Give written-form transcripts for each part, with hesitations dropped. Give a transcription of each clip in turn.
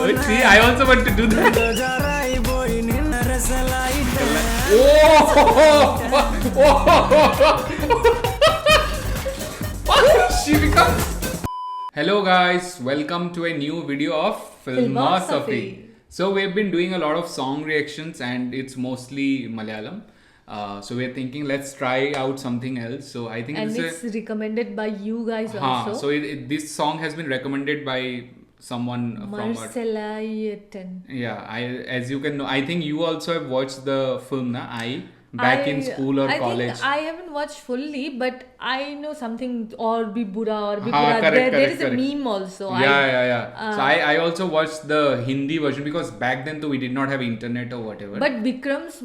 See, I also want to do that. She becomes. Hello guys, welcome to a new video of Filmosophy. So we've been doing a lot of song reactions and it's mostly Malayalam. So we're thinking let's try out something else. So I think it's recommended by you guys also. So this song has been recommended by someone from Marcella Yetten. Yeah, as you can know, I think you also have watched the film na back in school or college. I haven't watched fully, but I know something or be Bura or be Bura. There is a meme also. Yeah. So I also watched the Hindi version because back then too we did not have internet or whatever. But Vikram's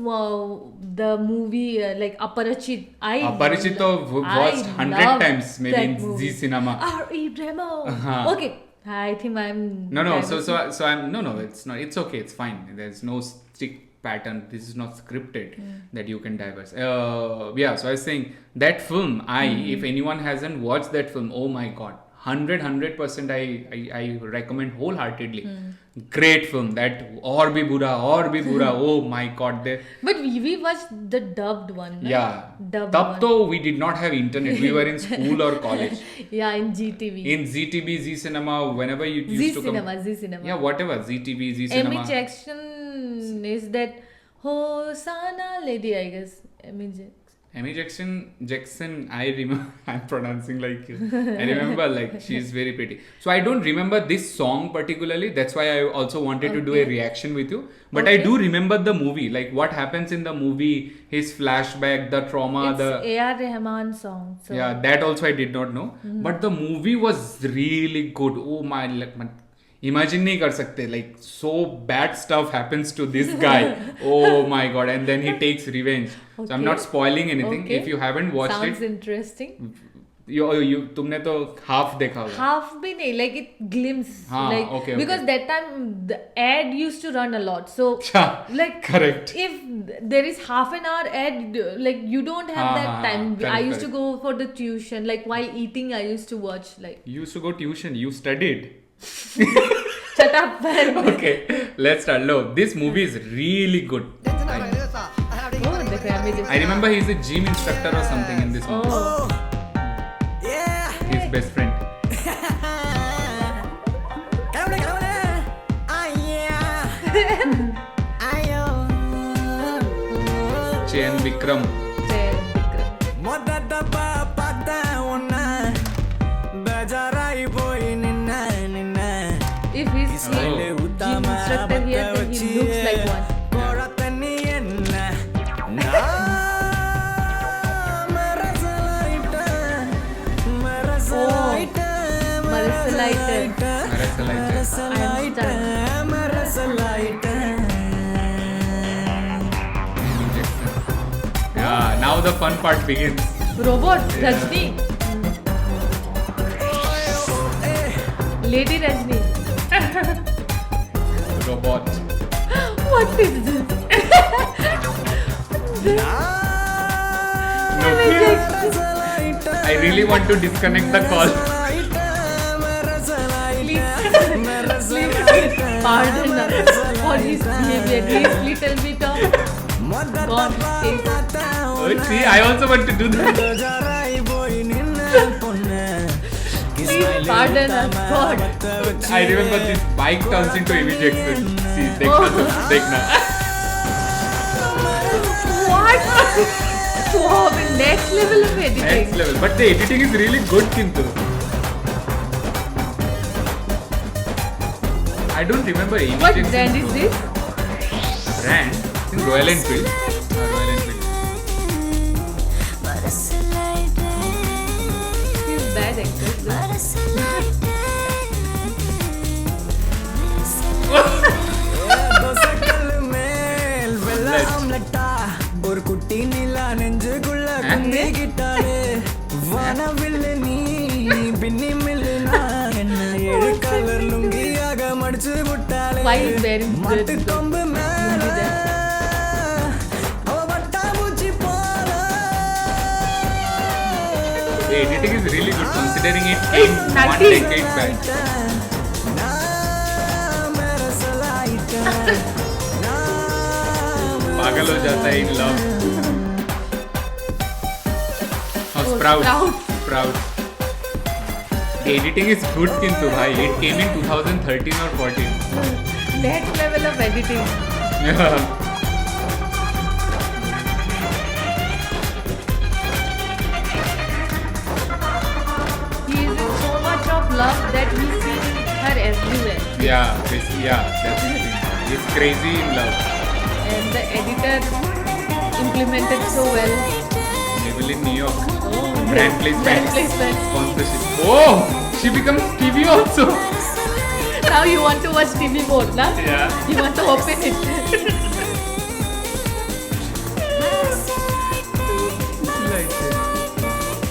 the movie like Aparachit, Aparachit watched 100 times maybe in Zee Cinema. R.E. Remo. Okay. I think I'm no. So I'm no. It's not. It's okay. It's fine. There's no strict pattern. This is not scripted that you can diverse. So I was saying that film. If anyone hasn't watched that film, oh my god, 100%. I recommend wholeheartedly. Great film. That or be Bura. Oh my god. But we watched the dubbed one. Right? Yeah. Dubbed Tab to we did not have internet. We were in school or college. Yeah, in GTV. In ZTV, Zee Cinema, whenever you used to come. Zee Cinema. Yeah, whatever. ZTV, Zee Cinema. Amy Jackson is that Hosanna lady, I guess. Amy Jackson, I remember, I'm pronouncing like you. I remember like she's very pretty. So I don't remember this song particularly. That's why I also wanted to do a reaction with you. But I do remember the movie, like what happens in the movie, his flashback, the trauma, it's the A.R. Rahman song. So. Yeah, that also I did not know. But the movie was really good. Oh my, imagine nahi kar sakte, like so bad stuff happens to this guy. Oh my god, and then he takes revenge. So I'm not spoiling anything. If you haven't watched Sounds interesting. तुमने तो half देखा होगा. Half भी नहीं, like it glimpse. Okay. Because that time the ad used to run a lot. So like correct. If there is half an hour ad, like you don't have that time. I used to go for the tuition. Like while eating, I used to watch like. You used to go tuition. You studied. Shut up, man. Okay, let's start. Look, this movie is really good. I remember he's a gym instructor or something in this movie. Oh. His best friend. Chain Vikram. If he's gym instructor here, then he looks like one. Yeah, now the fun part begins. Robot, Rajni. Lady Rajni. Robot. What is this? I really want to disconnect the call. Pardon us for his behavior. This little bit of God taste. See, I also want to do that. Please pardon us, God. I remember this bike turns into Amy Jackson. See, dekna. What? Wow, next level of editing. Next level. But the editing is really good, Kintu. I don't remember Amy What Jackson brand is this? Brand? I think Royal Enfield. Royal Enfield. He's bad actress. ஒரு குட்டி நிலா நெஞ்சுக்குள்ள குந்திக்கிட்டாலே வானவில்லை நீ பின்னி மில்லுனா என்ன ஏழு colour லுங்கியாக மடிச்சு விட்டாலே மட்டு கொம்பு மேல அவ வட்டாம்பூச்சி போல. The editing is really good considering it came one decade back. पागल हो जाता है in love. Oh, Sprout. The editing is good किंतु भाई. It came in 2013 or 14. Next level of editing. Yeah. He is in so much of love that he sees her everywhere. Yeah, that's the thing. He's crazy in love. And the editor implemented so well. Maybelline New York. Oh, Brand placement. Sponsorship. Oh, she becomes TV also. Now you want to watch TV more, na? Yeah. You want to open it. Like this.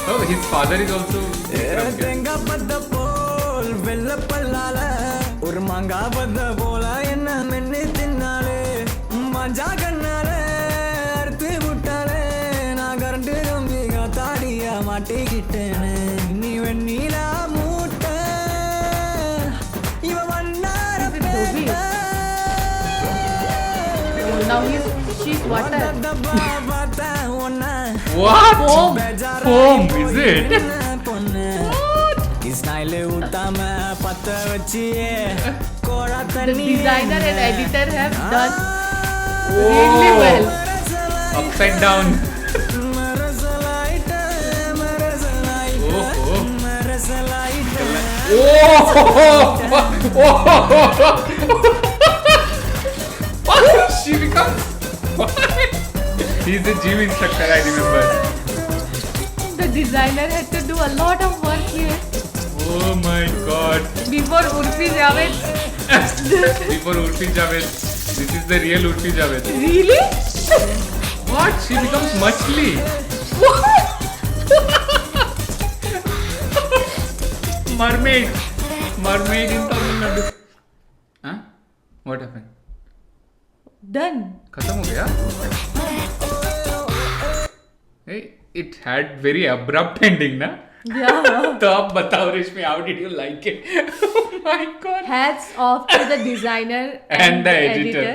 Oh, his father is also Vikram. தேங்காய் பத்த போல் வெள்ள பல்லால ஒரு மாங்கா பத்த போல என்ன மென்னு தின்னாலே மஞ்சா கண்ணால அறுத்து விட்டாலே நான் கரண்ட் நம்பி காத்தாடியா மாட்டிக்கிட்டேனே நீ வெண்ணீலா மூட்ட இவ வண்ணார Oh, now she's water. பார்த்தா ஒன்ன What? Foam, is it? ஸ்டைலே ஊத்தாம பத்த வச்சியே கோழா The தண்ணி designer and editor have done really well. Upside down. மரசலாயிட்ட Oh, மரசலாயிட்ட oh. She becomes. He's a gym instructor, I remember. The designer had to do a lot of work here. Oh my god. Before Urfi Javed. Before Urfi Javed. This is the real Urfi Javed. Really? What? She becomes Machli. Mermaid. Mermaid in Tamil Nadu. Huh? What happened? Done. खत्म हो गया? Hey, it had very abrupt ending, na? Yeah. तो अब बताओ रेशमी, how did you like it? Oh my god. Hats off to the designer And the editor.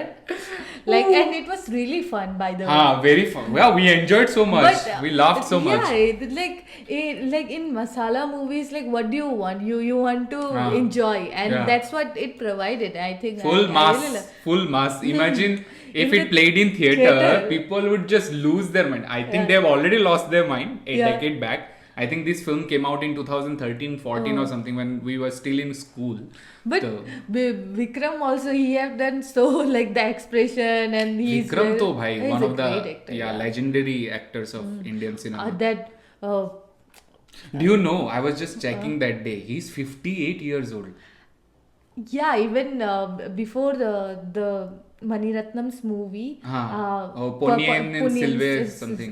Like, and it was really fun, by the way. Very fun. Yeah, we enjoyed so much. We laughed so much. Yeah, like in masala movies, like what do you want? You want to enjoy, and Yeah. that's what it provided. I think Full I mass. really Full mass. Imagine if In it the played in theater, theater. people would just lose their mind. I think Yeah. they've already lost their mind a Yeah. decade back. I think this film came out in 2013, 14 or something when we were still in school. But So, Vikram also, he have done so like the expression, and he's Vikram to bhai, he's one a of the great actor, legendary actors of Indian cinema. Do you know, I was just checking that day, he's 58 years old. yeah, even before the Maniratnam's movie, Ponniyin Selvan something.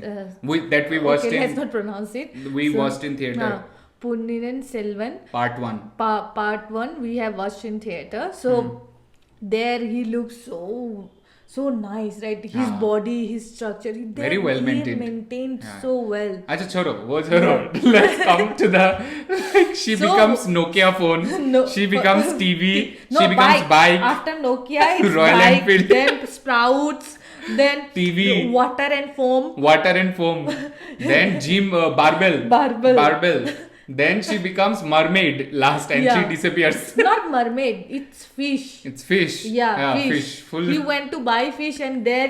That we watched okay, in. let's not pronounce it. We watched in theatre. Ponniyin Selvan Part 1. Part 1 we have watched in theater. So there he looks so nice, right? His body, his structure, Very well maintained. maintained so well. Acha choro, wo choro. Let's come to the she becomes Nokia phone. No, she becomes TV. No, she becomes bike. After Nokia, it's Royal bike, Enfield. then Sprouts, then TV. water and foam. Water and foam. Then gym barbell. Barbell. Then she becomes mermaid last and she disappears. Not mermaid, it's fish. It's fish. Yeah, fish. Full. He went to buy fish and there.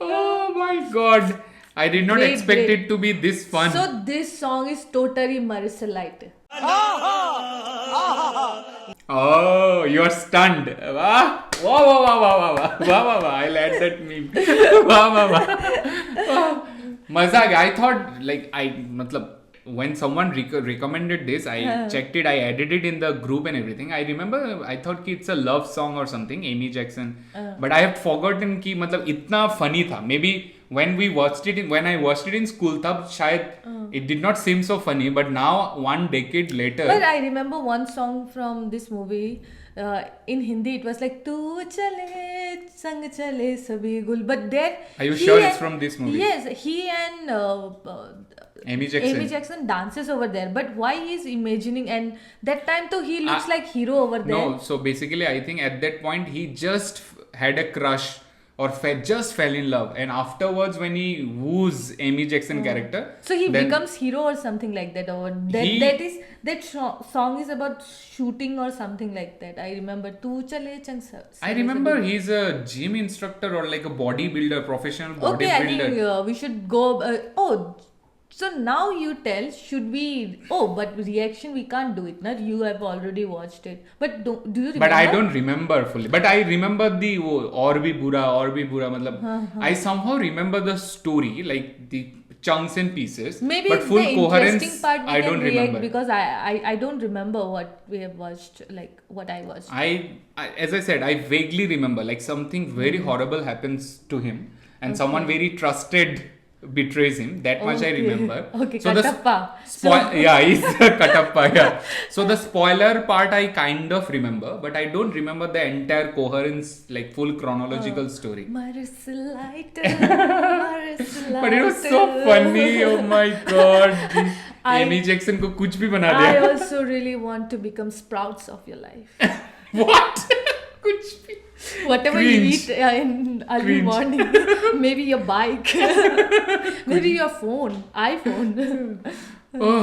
Oh my god. I did not Great, expect great. it to be this fun. So this song is totally Marisalite. Oh, you're stunned. Wow. Wow. I'll add that meme. Wow. मजा आ गया. I thought when someone recommended this, I checked it, I added it in the group and everything. I remember I thought कि it's a love song or something, Amy Jackson. But I have forgotten कि इतना funny था. Maybe when I watched it in school तब शायद it did not seem so funny. But now, one decade later. But I remember one song from this movie. in Hindi it was like "Tu chale sang chale sabhi gul," but there. Are you he sure it's and- from this movie? Yes, he and Amy Jackson. Amy Jackson dances over there, but why he's imagining, and that time though he looks like hero over there. No, so basically, I think at that point he just had a crush or just fell in love, and afterwards, when he woos Amy Jackson character, So he then becomes hero or something like that, or that song is about shooting or something like that. I remember. Tu chale chang sa. I remember he's a gym instructor or like a bodybuilder, professional Okay, I bodybuilder. think we should go. So now you tell. Should we? Oh, but reaction we can't do it. Not you have already watched it. But do you remember? But I don't remember fully. But I remember the और भी बुरा मतलब I somehow remember the story, like the chunks and pieces. Maybe but full the coherence interesting part we I can don't react remember. because I don't remember what we have watched, like what I watched. I as I said, I vaguely remember like something very horrible happens to him, and someone very trusted betrays him. That much I Okay. remember. Okay, so Katappa. yeah, he's Katappa. Yeah. So the spoiler part I kind of remember, but I don't remember the entire coherence, like full chronological story. But But it was so funny. Oh my god. Amy Jackson को कुछ भी बना I दिया. also really want to become sprouts of your life. What? कुछ भी. Whatever Cringe. you eat in early Cringe. morning, maybe your bike, maybe your phone, iPhone. Oh,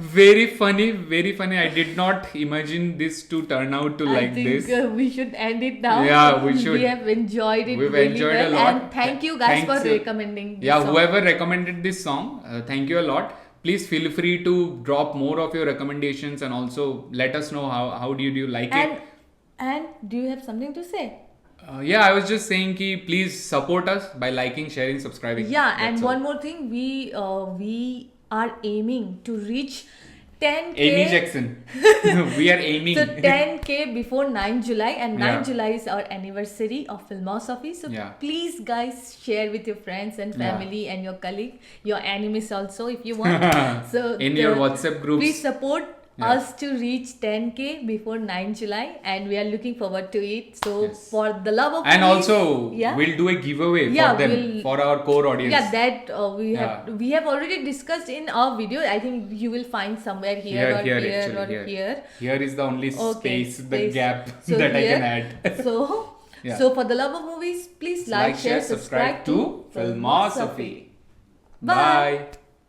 very funny, very funny. I did not imagine this to turn out to I like think this. we should end it now. Yeah, we should. We have enjoyed it We've really enjoyed a well, lot. and thank you guys Thanks, for recommending. Yeah, this song. whoever recommended this song, thank you a lot. Please feel free to drop more of your recommendations and also let us know how did you like it. And do you have something to say? Yeah, I was just saying ki please support us by liking, sharing, subscribing. Yeah, That's and all. one more thing, we are aiming to reach 10K. Amy Jackson. We are aiming. So 10K before 9 July, and 9 Yeah. July is our anniversary of Filmosophy. So Yeah. please guys share with your friends and Yeah. family and your colleague, your enemies also if you want. So In your WhatsApp groups. please support Yeah. us to reach 10K before 9 July, and we are looking forward to it. So Yes. for the love of And movies, also, yeah. we'll do a giveaway Yeah, for them, we'll- for our core audience. Yeah, that Yeah. we have already discussed in our video. I think you will find somewhere here, or here, actually, or here. Here is the only Okay, space, the space. gap So that I here- can add. So, Yeah. so for the love of movies, please like, share, subscribe to Filmosophy. Bye. Bye.